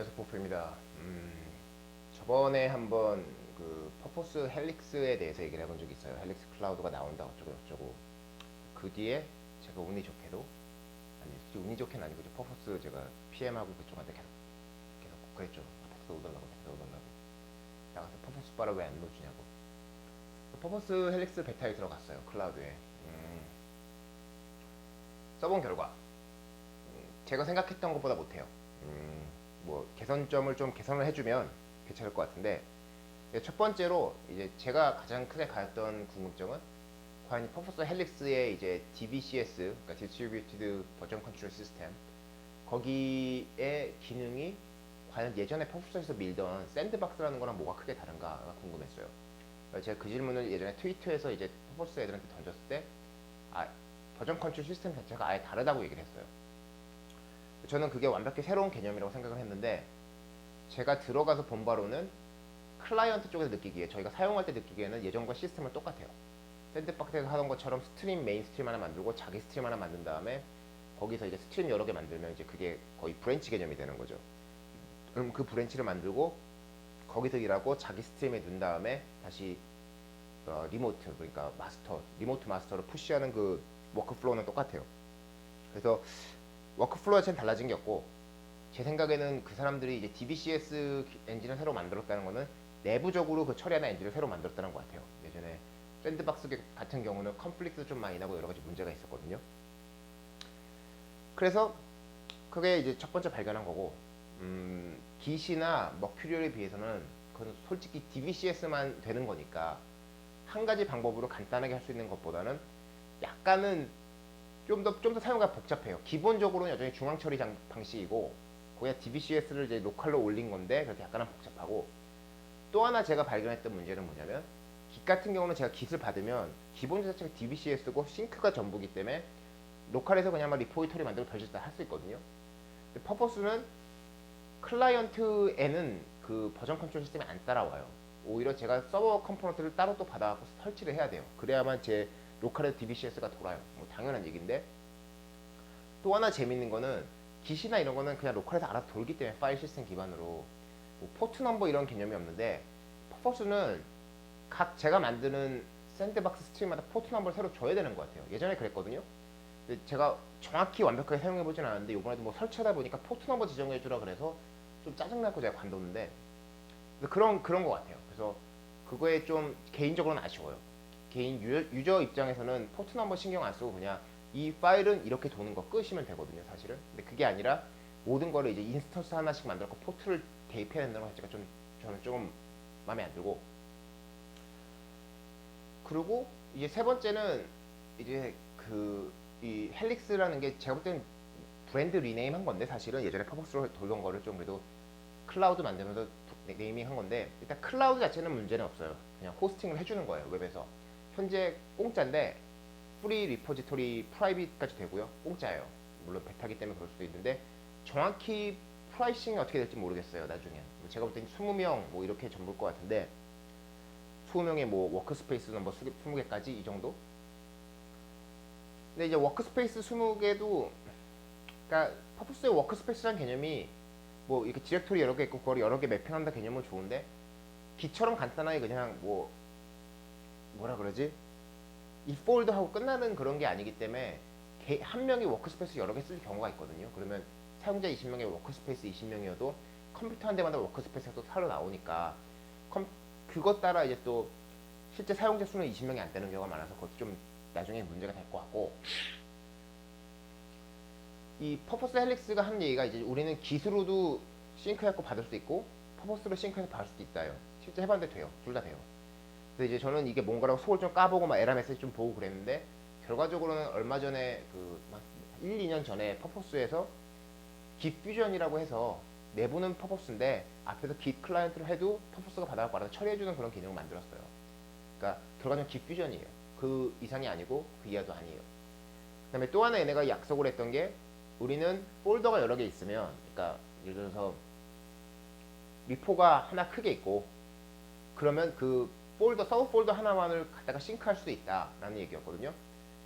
안녕하세요, 포프입니다. 저번에 한번 그 퍼포스 헬릭스에 대해서 얘기를 해본 적이 있어요. 헬릭스 클라우드가 나온다 어쩌고 저쩌고. 그 뒤에 제가 운이 좋게도, 아니 운이 좋게는 아니고 퍼포스 제가 PM하고 그쪽한테 계속 그랬죠. 텍스 오달라고 텍스 오달라고. 나가서 퍼포스 바를 왜 안 넣어주냐고. 퍼포스 헬릭스 베타에 들어갔어요, 클라우드에. 써본 결과 제가 생각했던 것보다 못해요. 뭐 개선점을 좀 개선을 해주면 괜찮을 것 같은데, 첫 번째로 이제 제가 가장 크게 가졌던 궁금증은 과연 퍼포스 헬릭스의 이제 DBCS, 그러니까 Distributed Version Control System, 거기에 기능이 과연 예전에 퍼포스에서 밀던 샌드박스라는 거랑 뭐가 크게 다른가가 궁금했어요. 제가 그 질문을 예전에 트위터에서 이제 퍼포스 애들한테 던졌을 때, 버전 컨트롤 시스템 자체가 아예 다르다고 얘기를 했어요. 저는 그게 완벽히 새로운 개념이라고 생각을 했는데, 제가 들어가서 본 바로는 클라이언트 쪽에서 느끼기에, 저희가 사용할 때 느끼기에는 예전과 시스템은 똑같아요. 샌드박스에서 하던 것처럼 스트림, 메인 스트림 하나 만들고 자기 스트림 하나 만든 다음에 거기서 이제 스트림 여러 개 만들면 이제 그게 거의 브랜치 개념이 되는 거죠. 그럼 그 브랜치를 만들고 거기서 일하고 자기 스트림에 넣은 다음에 다시 리모트, 그러니까 마스터, 리모트 마스터를 푸시하는 그 워크플로우는 똑같아요. 그래서 워크플로우가 참 달라진 게 없고, 제 생각에는 그 사람들이 이제 DBCS 엔진을 새로 만들었다는 거는 내부적으로 그 처리하는 엔진을 새로 만들었다는 것 같아요. 예전에 샌드박스 같은 경우는 컨플릭트 좀 많이 나고 여러 가지 문제가 있었거든요. 그래서 그게 이제 첫 번째 발견한 거고, 깃이나 머큐리얼에 비해서는 그건 솔직히 DBCS만 되는 거니까 한 가지 방법으로 간단하게 할 수 있는 것보다는 약간은 좀 더 사용가 복잡해요. 기본적으로는 여전히 중앙 처리 방식이고, 거기다 DBCS를 이제 로컬로 올린 건데 그래서 약간은 복잡하고, 또 하나 제가 발견했던 문제는 뭐냐면, 깃 같은 경우는 제가 깃을 받으면 기본 자체가 DBCS고 싱크가 전부기 때문에 로컬에서 그냥 막 리포지터리 만들고 별짓 다 할 수 있거든요. 근데 퍼포스는 클라이언트에는 그 버전 컨트롤 시스템이 안 따라와요. 오히려 제가 서버 컴포넌트를 따로 또 받아갖고 설치를 해야 돼요. 그래야만 제 로컬의 DBCS가 돌아요. 뭐 당연한 얘기인데, 또 하나 재밌는 거는 깃이나 이런 거는 그냥 로컬에서 알아서 돌기 때문에 파일 시스템 기반으로 뭐 포트 넘버 이런 개념이 없는데, 퍼포스는 각 제가 만드는 샌드박스 스트림마다 포트 넘버를 새로 줘야 되는 것 같아요. 예전에 그랬거든요. 근데 제가 정확히 완벽하게 사용해보진 않았는데, 이번에도 뭐 설치하다 보니까 포트 넘버 지정해주라 그래서 좀 짜증나고 제가 관뒀는데, 그런 것 같아요. 그래서 그거에 좀 개인적으로는 아쉬워요. 개인 유저 입장에서는 포트 넘버 신경 안 쓰고 그냥 이 파일은 이렇게 도는 거 끝이면 되거든요, 사실은. 근데 그게 아니라 모든 거를 이제 인스턴스 하나씩 만들고 포트를 대입해야 된다는 것 자체가 좀 저는 조금 마음에 안 들고, 그리고 이제 세 번째는 이제 그 이 헬릭스라는 게 제가 볼 때는 브랜드 리네임 한 건데, 사실은 예전에 퍼벅스로 돌던 거를 좀 그래도 클라우드 만들면서 네이밍 한 건데, 일단 클라우드 자체는 문제는 없어요. 그냥 호스팅을 해주는 거예요, 웹에서. 현재 공짜인데 프리 리포지토리 프라이빗까지 되고요. 공짜예요. 물론 베타기 때문에 그럴 수도 있는데, 정확히 프라이싱이 어떻게 될지 모르겠어요, 나중에. 제가 볼 때는 20명 뭐 이렇게 전부일 것 같은데, 20명의 뭐 워크스페이스 넘버 20개까지 이 정도? 근데 이제 워크스페이스 20개도, 그러니까 퍼포스의 워크스페이스라는 개념이 뭐 이렇게 디렉토리 여러 개 있고 그걸 여러 개 매핑한다 개념은 좋은데, 기처럼 간단하게 그냥 뭐 뭐라 그러지? 이 폴더 하고 끝나는 그런 게 아니기 때문에 한 명이 워크스페이스 여러 개 쓸 경우가 있거든요. 그러면 사용자 20명의 워크스페이스 20명이어도 컴퓨터 한 대마다 워크스페이스가 또 새로 나오니까 그것 따라 이제 또 실제 사용자 수는 20명이 안 되는 경우가 많아서 그것도 좀 나중에 문제가 될 것 같고, 이 퍼포스 헬릭스가 하는 얘기가 이제 우리는 기술로도 싱크해갖고 받을 수 있고 퍼포스로 싱크해서 받을 수도 있다요. 실제 해봤는데 돼요. 둘 다 돼요. 그래서 이제 저는 이게 뭔가라고 속을 좀 까보고 막 에라 메시지 좀 보고 그랬는데, 결과적으로는 얼마 전에 그 1, 2년 전에 퍼포스에서 깃 퓨전이라고 해서 내부는 퍼포스인데 앞에서 깃 클라이언트를 해도 퍼포스가 받아갖고 알아서 처리해주는 그런 기능을 만들었어요. 그러니까 결과는 깃 퓨전이에요. 그 이상이 아니고 그 이하도 아니에요. 그 다음에 또 하나 얘네가 약속을 했던 게, 우리는 폴더가 여러 개 있으면, 그러니까 예를 들어서 리포가 하나 크게 있고, 그러면 그 폴더, 서브 폴더 하나만을 갖다가 싱크할 수도 있다라는 얘기였거든요.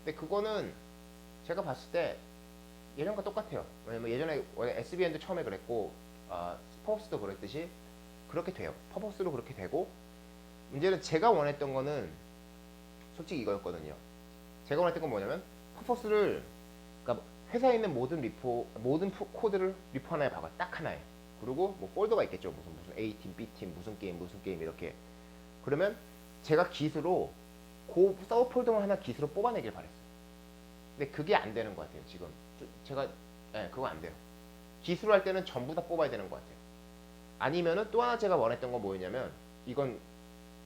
근데 그거는 제가 봤을 때 예전과 똑같아요. 왜냐면 예전에 SBN도 처음에 그랬고, 퍼포스도 그랬듯이 그렇게 돼요. 퍼포스로 그렇게 되고, 문제는 제가 원했던 거는 솔직히 이거였거든요. 제가 원했던 건 뭐냐면 퍼포스를, 그러니까 회사에 있는 모든 코드를 리포 하나에 박아, 딱 하나에. 그리고 뭐 폴더가 있겠죠. 무슨 A팀, B팀, 무슨 게임 이렇게. 그러면 제가 기수로 그 서브 폴더만 하나 기수로 뽑아내길 바랬어요. 근데 그게 안 되는 것 같아요. 지금 제가 그거 안 돼요. 기수로 할 때는 전부 다 뽑아야 되는 것 같아요. 아니면은 또 하나 제가 원했던 건 뭐였냐면, 이건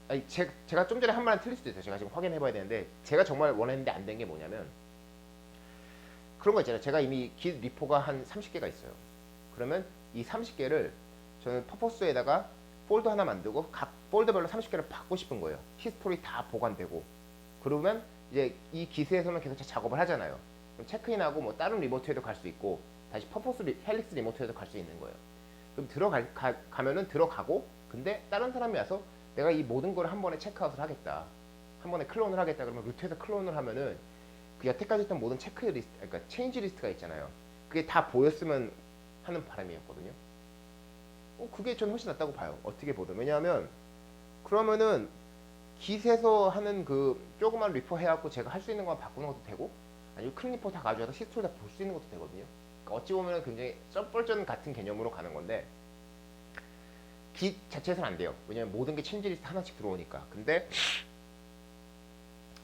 아니, 제가 좀 전에 한 말은 틀릴 수도 있어요. 제가 지금 확인해봐야 되는데, 제가 정말 원했는데 안 된 게 뭐냐면 그런 거 있잖아요. 제가 이미 깃 리포가 한 30개가 있어요. 그러면 이 30개를 저는 퍼포스에다가 폴더 하나 만들고 각 폴더별로 30개를 받고 싶은 거예요. 히스토리 다 보관되고. 그러면 이제 이 기스에서는 계속 작업을 하잖아요. 그럼 체크인하고 뭐 다른 리모트에도 갈 수 있고, 다시 퍼포스 헬릭스 리모트에도 갈 수 있는 거예요. 그럼 가면은 들어가고, 근데 다른 사람이 와서 내가 이 모든 걸 한 번에 체크아웃을 하겠다, 한 번에 클론을 하겠다, 그러면 루트에서 클론을 하면은 그 여태까지 했던 모든 체크 리스트, 그러니까 체인지 리스트가 있잖아요. 그게 다 보였으면 하는 바람이었거든요. 그게 전 훨씬 낫다고 봐요. 어떻게 보든. 왜냐하면 그러면은 깃에서 하는 그 조그만 리포 해갖고 제가 할 수 있는 거 바꾸는 것도 되고, 아니면 큰 리포 다 가져와서 히스토리 다 볼 수 있는 것도 되거든요. 그러니까 어찌 보면 굉장히 썸벌전 같은 개념으로 가는 건데, 깃 자체에서는 안 돼요. 왜냐면 모든 게 체인지 리스트 하나씩 들어오니까. 근데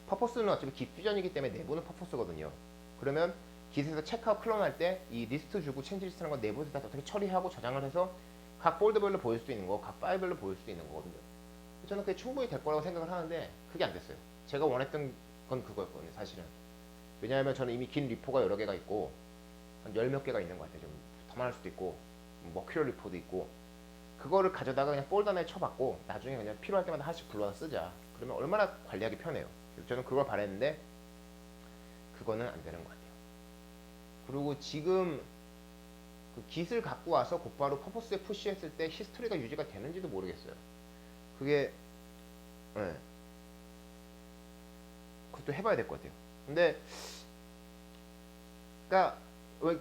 퍼포스는 어차피 깃 퓨전이기 때문에 내부는 퍼포스거든요. 그러면 깃에서 체크아웃 클론 할 때 이 리스트 주고 체인지 리스트라는 건 내부에서 다 어떻게 처리하고 저장을 해서 각 폴더별로 보일 수 있는 거, 각 파일별로 보일 수 있는 거거든요. 저는 그게 충분히 될 거라고 생각을 하는데 그게 안 됐어요. 제가 원했던 건 그거였거든요, 사실은. 왜냐하면 저는 이미 긴 리포가 여러 개가 있고, 한 열 몇 개가 있는 것 같아요. 좀 더 많을 수도 있고, 머큐럴 리포도 있고, 그거를 가져다가 그냥 폴더 하나에 쳐박고 나중에 그냥 필요할 때마다 하나씩 불러서 쓰자. 그러면 얼마나 관리하기 편해요. 저는 그걸 바랬는데 그거는 안 되는 것 같아요. 그리고 지금 그 깃을 갖고 와서 곧바로 퍼포스에 푸시했을 때 히스토리가 유지가 되는지도 모르겠어요. 그게 네. 그것도 해봐야 될 것 같아요. 근데 그러니까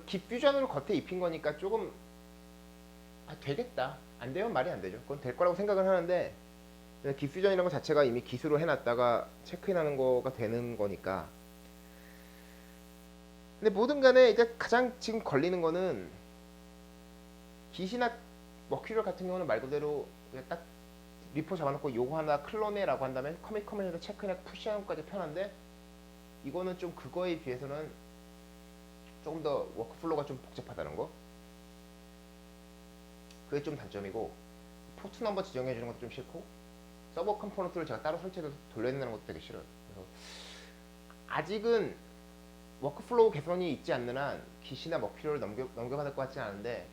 깃 퓨전으로 겉에 입힌 거니까 조금 되겠다. 안 되면 말이 안 되죠. 그건 될 거라고 생각을 하는데, 깃 퓨전이라는 것 자체가 이미 기수로 해놨다가 체크인하는 거가 되는 거니까. 근데 뭐든 간에 이제 가장 지금 걸리는 거는 깃이나 머큐럴 같은 경우는 말 그대로 그냥 딱 리포 잡아놓고 요거 하나 클론해라고 한다면 커밋 커밋에서 체크나 푸시하는 것까지 편한데, 이거는 좀 그거에 비해서는 조금 더 워크플로우가 좀 복잡하다는 거. 그게 좀 단점이고, 포트 넘버 지정해 주는 것도 좀 싫고, 서버 컴포넌트를 제가 따로 설치해서 돌려낸다는 것도 되게 싫어요. 그래서 아직은 워크플로우 개선이 있지 않는 한 깃이나 머큐럴을 넘겨받을 것 같지는 않은데,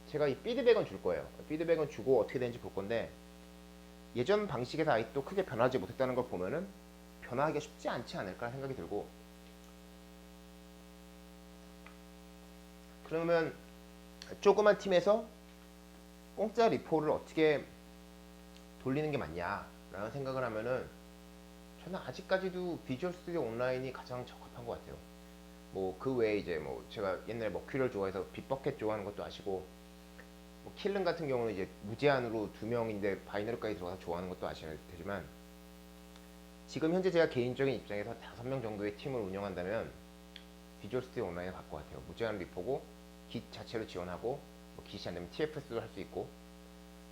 제가 이 피드백은 줄 거예요. 피드백은 주고 어떻게 되는지 볼 건데, 예전 방식에서 아직도 크게 변하지 못했다는 걸 보면은 변화하기가 쉽지 않지 않을까 생각이 들고, 그러면 조그만 팀에서 공짜 리포를 어떻게 돌리는 게 맞냐라는 생각을 하면은, 저는 아직까지도 비주얼 스튜디오 온라인이 가장 적합한 것 같아요. 뭐 그 외에 이제 뭐 제가 옛날에 머큐럴 좋아해서 빗버켓 좋아하는 것도 아시고, 뭐 킬른 같은 경우는 이제 무제한으로 2명인데 바이너리까지 들어가서 좋아하는 것도 아시는 테지만, 지금 현재 제가 개인적인 입장에서 5명 정도의 팀을 운영한다면 비주얼 스튜디오 온라인을 갈 것 같아요. 무제한 리포고 깃 자체로 지원하고, 뭐 깃이 안되면 TFS도 할 수 있고,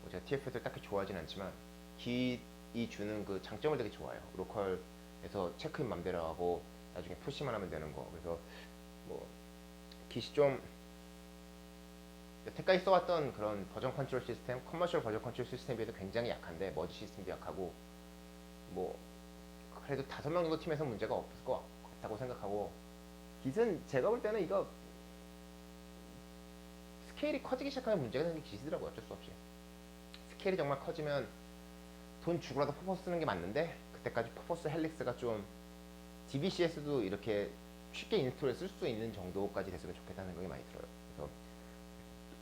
뭐 제가 TFS를 딱히 좋아하진 않지만 깃이 주는 그 장점을 되게 좋아요. 로컬에서 체크인 맘대로 하고 나중에 푸시만 하면 되는 거. 그래서 뭐 깃이 좀 여태까지 써왔던 그런 버전 컨트롤 시스템, 커머셜 버전 컨트롤 시스템에 비해서 굉장히 약한데, 머지 시스템도 약하고, 뭐 그래도 5명 정도 팀에서 문제가 없을 것 같다고 생각하고, 깃은 제가 볼 때는 이거 스케일이 커지기 시작하면 문제가 되는 게 깃이더라고요. 어쩔 수 없이. 스케일이 정말 커지면 돈 주고라도 퍼포스 쓰는 게 맞는데, 그때까지 퍼포스 헬릭스가 좀 DBCS도 이렇게 쉽게 인스톨에 쓸 수 있는 정도까지 됐으면 좋겠다는 생각이 많이 들어요. 그래서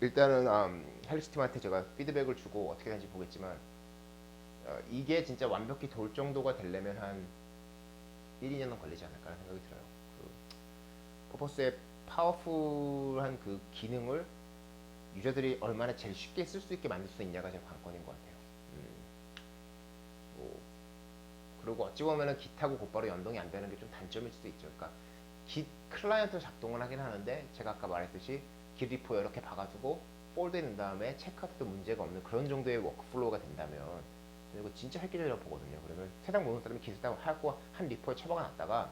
일단은 헬릭스 팀한테 제가 피드백을 주고 어떻게 되는지 보겠지만, 이게 진짜 완벽히 돌 정도가 되려면 한 1, 2년은 걸리지 않을까 라는 생각이 들어요. 그 퍼포스의 파워풀한 그 기능을 유저들이 얼마나 제일 쉽게 쓸 수 있게 만들 수 있냐가 제 관건인 것 같아요. 뭐 그리고 어찌 보면은 깃하고 곧바로 연동이 안 되는 게 좀 단점일 수도 있죠. 그러니까 깃 클라이언트 작동을 하긴 하는데 제가 아까 말했듯이 깃 리포 이렇게 박아주고 폴드해놓은 다음에 체크아웃도 문제가 없는 그런 정도의 워크플로우가 된다면 이거 진짜 획기적이라고 보거든요. 그러면 세상 모든 사람이 깃을 딱 하고 한 리포에 처박아 놨다가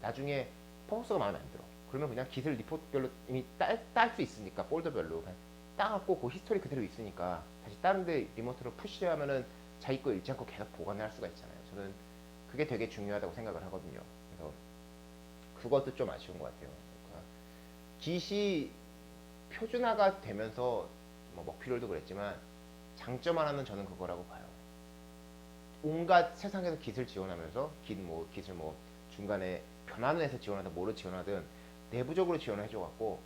나중에 퍼포먼스가 마음에 안 들어. 그러면 그냥 깃을 리포트별로 이미 딸 수 있으니까 폴더별로 그냥 따갖고 그 히스토리 그대로 있으니까 다시 다른데 리모트로 푸시하면은 자기 거 잃지 않고 계속 보관을 할 수가 있잖아요. 저는 그게 되게 중요하다고 생각을 하거든요. 그래서 그것도 좀 아쉬운 것 같아요. 그러니까 깃이 표준화가 되면서 뭐 먹피롤도 그랬지만 장점 하나는 저는 그거라고 봐요. 온갖 세상에서 깃을 지원하면서 깃을 뭐 중간에 변환해서 지원하든 뭐로 지원하든 내부적으로 지원을 해줘갖고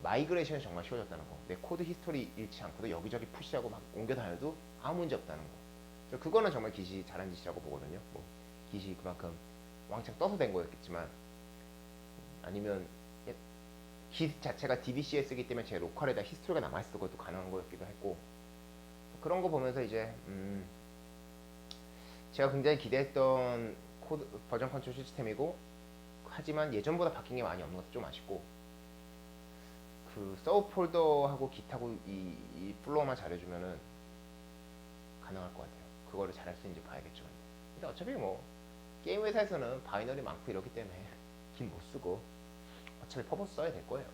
마이그레이션이 정말 쉬워졌다는 거. 내 코드 히스토리 잃지 않고도 여기저기 푸시하고 막 옮겨 다녀도 아무 문제 없다는 거. 그거는 정말 깃이 잘한 짓이라고 보거든요. 뭐 깃이 그만큼 왕창 떠서 된 거였겠지만 아니면 깃 자체가 DBCS이기 때문에 제 로컬에다 히스토리가 남아있을 것도 가능한 거였기도 했고 그런 거 보면서 이제 제가 굉장히 기대했던 코드 버전 컨트롤 시스템이고 하지만 예전보다 바뀐 게 많이 없는 것도 좀 아쉽고 그 서브 폴더하고 깃하고 이 플로어만 잘해주면은 가능할 것 같아요. 그거를 잘할 수 있는지 봐야겠죠. 근데 어차피 뭐 게임 회사에서는 바이너리 많고 이렇기 때문에 깃 못 쓰고 어차피 퍼포스 써야 될 거예요.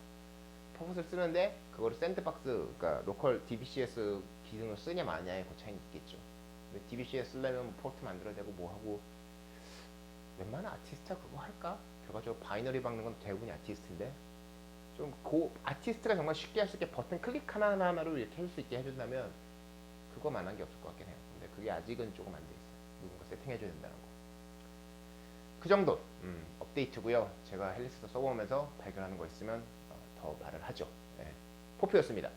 퍼포스를 쓰는데 그거를 샌드박스 그러니까 로컬 DBCS 기능을 쓰냐 마냐에 그 차이는 있겠죠. 근데 DBCS 쓰려면 포트 만들어야 되고 뭐 하고 웬만한 아티스트가 그거 할까? 결과적으로 바이너리 박는 건 대부분이 아티스트인데 좀 그 아티스트가 정말 쉽게 할 수 있게 버튼 클릭 하나하나로 이렇게 할 수 있게 해준다면 그거만한 게 없을 것 같긴 해요. 근데 그게 아직은 조금 안 돼 있어요. 누군가 세팅해줘야 된다는 거. 그 정도 업데이트고요. 제가 헬리스도 써보면서 발견하는 거 있으면 더 말을 하죠. 네. 포표였습니다.